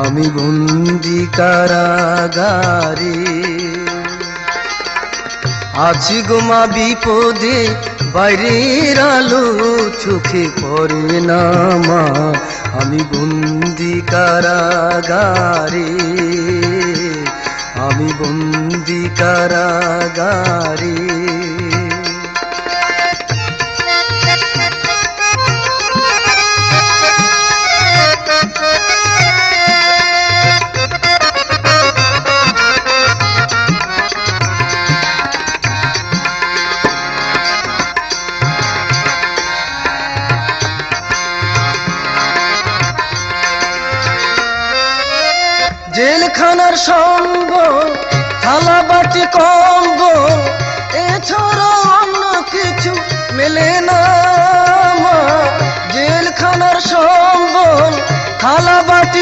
আমি বন্দি কারাগারে। আছি গোমা বিপদে, বাইরের আলো চোখে পড়ে না মা, আমি বন্দি কারাগারে, আমি বন্দি কারাগারে। জেলখানার সঙ্গ, থালা বাটি কম্বল, এছাড়া অন্য কিছু মেলে না মা। জেলখানার সম্বল, থালা বাটি